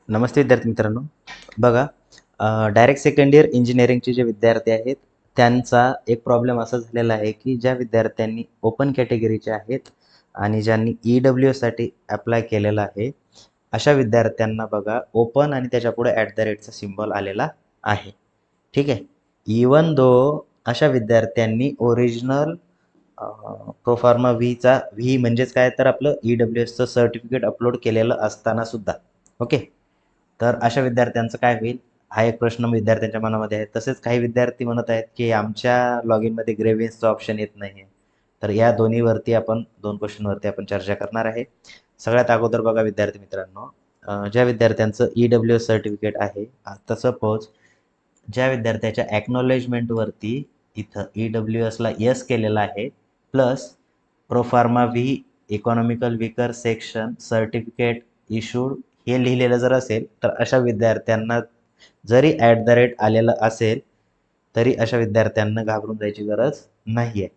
नमस्ते विद्यार्थी मित्रांनो. बघा, डायरेक्ट सेकंड इयर इंजिनिअरिंगचे जे विद्यार्थी आहेत, त्यांचा एक प्रॉब्लेम असा झालेला आहे, की ज्या विद्यार्थ्यांनी ओपन कॅटेगरीचे आहेत आणि ज्यांनी EWSसाठी अप्लाय केलेलं आहे, अशा विद्यार्थ्यांना बघा ओपन आणि त्याच्यापुढे @ सिम्बॉल आलेला आहे. ठीक आहे. इवन दो अशा विद्यार्थ्यांनी ओरिजिनल प्रोफार्मा व्ही म्हणजेच काय तर आपलं EWSचं सर्टिफिकेट अपलोड केलेलं असताना सुद्धा. ओके. तर अशा विद्यार्थ्यांचं काय होईल? हा एक प्रश्न विद्यार्थ्यांच्या मनामध्ये आहे. तसेच काही विद्यार्थी म्हणत आहेत, की आमच्या लॉगिनमध्ये ग्रेव्हियन्सचं ऑप्शन येत नाही आहे. तर या दोन्हीवरती आपण 2 क्वेश्चनवरती आपण चर्चा करणार आहे. सगळ्यात अगोदर बघा विद्यार्थी मित्रांनो, ज्या विद्यार्थ्यांचं EWS सर्टिफिकेट आहे, आता सपोज ज्या विद्यार्थ्याच्या ॲक्नॉलेजमेंटवरती इथं EWSला येस केलेलं आहे, plus proforma V economical weaker section certificate issued हे लिहिलेलं जर असेल, तर अशा विद्यार्थ्यांना जरी आलेलं असेल, तरी अशा विद्यार्थ्यांना घाबरून जायची गरज नाही आहे.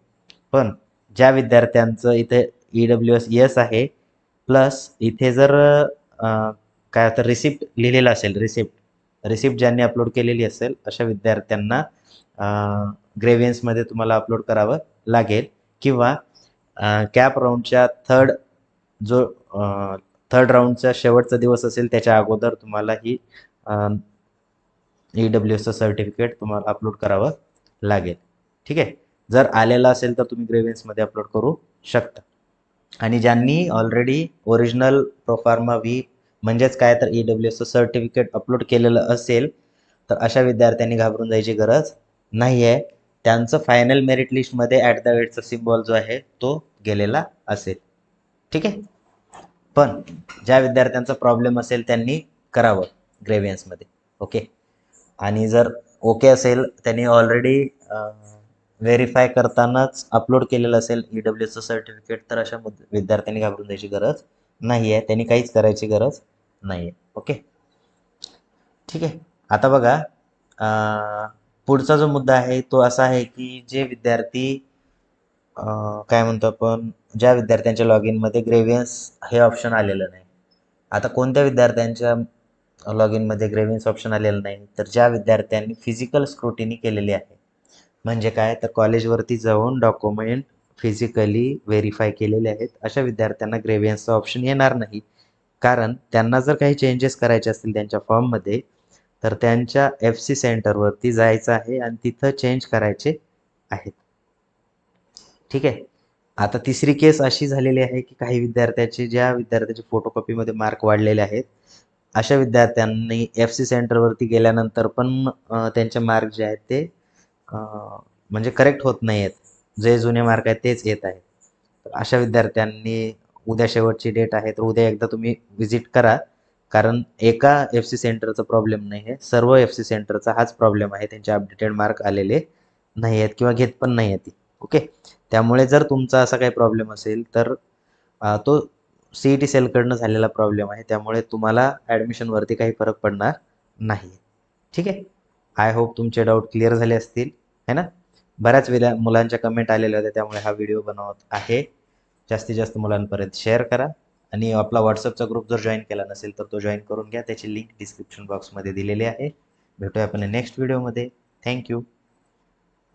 पण ज्या विद्यार्थ्यांचं इथे EWS येस आहे, प्लस इथे जर काय तर रिसिप्ट लिहिलेलं असेल, रिसिप्ट ज्यांनी अपलोड केलेली असेल, अशा विद्यार्थ्यांना ग्रेव्हियन्समध्ये तुम्हाला अपलोड करावं लागेल किंवा कॅप राऊंडच्या जो थर्ड राऊंडचा शेवटचा दिवस असेल त्याच्या अगोदर तुम्हाला ही EWSचं सर्टिफिकेट तुम्हाला अपलोड करावं लागेल. ठीक आहे. जर आलेलं असेल तर तुम्ही ग्रेव्हियन्समध्ये अपलोड करू शकता. आणि ज्यांनी ऑलरेडी ओरिजिनल प्रोफार्मा व्ही म्हणजेच काय तर EWSचं सर्टिफिकेट अपलोड केलेलं असेल, तर अशा विद्यार्थ्यांनी घाबरून जायची गरज नाही आहे. त्यांचं फायनल मेरिट लिस्टमध्ये @ सिम्बॉल जो आहे तो गेलेला असेल. ठीक आहे. पण ज्या विद्यार्थ्यांचा प्रॉब्लेम असेल त्यांनी करावं ग्रेव्हियन्समध्ये. ओके. आणि जर ओके असेल, त्यांनी ऑलरेडी व्हेरीफाय करतानाच अपलोड केलेलं असेल EWSचं सर्टिफिकेट, तर अशा विद्यार्थ्यांनी घाबरून जायची गरज नाही आहे. त्यांनी काहीच करायची गरज नाही आहे. ओके. ठीक आहे. आता बघा, पुढचा जो मुद्दा आहे तो असा आहे, की जे विद्यार्थी काय म्हणतो आपण, ज्या विद्यार्थ्यांच्या लॉगिनमध्ये ग्रेव्हियन्स हे ऑप्शन आलेलं नाही. आता कोणत्या विद्यार्थ्यांच्या लॉगिनमध्ये ग्रेव्हियन्स ऑप्शन आलेलं नाही? तर ज्या विद्यार्थ्यांनी फिजिकल स्क्रुटिनी केलेली आहे. म्हणजे काय तर कॉलेजवरती जाऊन डॉक्युमेंट फिजिकली व्हेरीफाय केलेले आहेत, अशा विद्यार्थ्यांना ग्रेव्हियन्सचा ऑप्शन येणार नाही. कारण त्यांना जर काही चेंजेस करायचे असतील त्यांच्या फॉर्ममध्ये, तर त्यांच्या FC सेंटरवरती जायचं आहे आणि तिथं चेंज करायचे आहेत. ठीक आहे. आता तिसरी केस अशी झालेली आहे, की काही ज्या विद्यार्थ्याचे फोटोकॉपीमध्ये मार्क वाढलेले आहेत, अशा विद्यार्थ्यांनी FC सेंटरवरती गेल्यानंतर पण त्यांचे मार्क जे आहेत ते म्हणजे करेक्ट होत नाही आहेत. जे जुने मार्क आहेत तेच येत आहेत. तर अशा विद्यार्थ्यांनी उद्या शेवटची डेट आहे, तर उद्या एकदा तुम्ही व्हिजिट करा. कारण एका FC सेंटरचा प्रॉब्लेम नाही आहे. सर्व FC सेंटरचा हाच प्रॉब्लेम आहे. त्यांचे अपडेटेड मार्क आलेले नाही आहेत किंवा घेत पण नाही आहेत. ओके. त्यामुळे जर तुमचा असा काही प्रॉब्लेम असेल, तर तो CET सेलकडनं झालेला प्रॉब्लेम आहे. त्यामुळे तुम्हाला ॲडमिशनवरती काही फरक पडणार नाही. ठीक आहे. आय होप तुमचे डाऊट क्लिअर झाले असतील, है ना? बऱ्याच मुलांच्या कमेंट आलेल्या होत्या, त्यामुळे हा व्हिडिओ बनवत आहे. जास्तीत जास्त मुलांपर्यंत शेअर करा आणि आपला WhatsAppचा ग्रुप जर जॉईन केला नसेल, तर तो जॉईन करून घ्या. त्याची लिंक डिस्क्रिप्शन बॉक्समध्ये दिलेली आहे. भेटूया आपण नेक्स्ट व्हिडिओमध्ये. Thank you.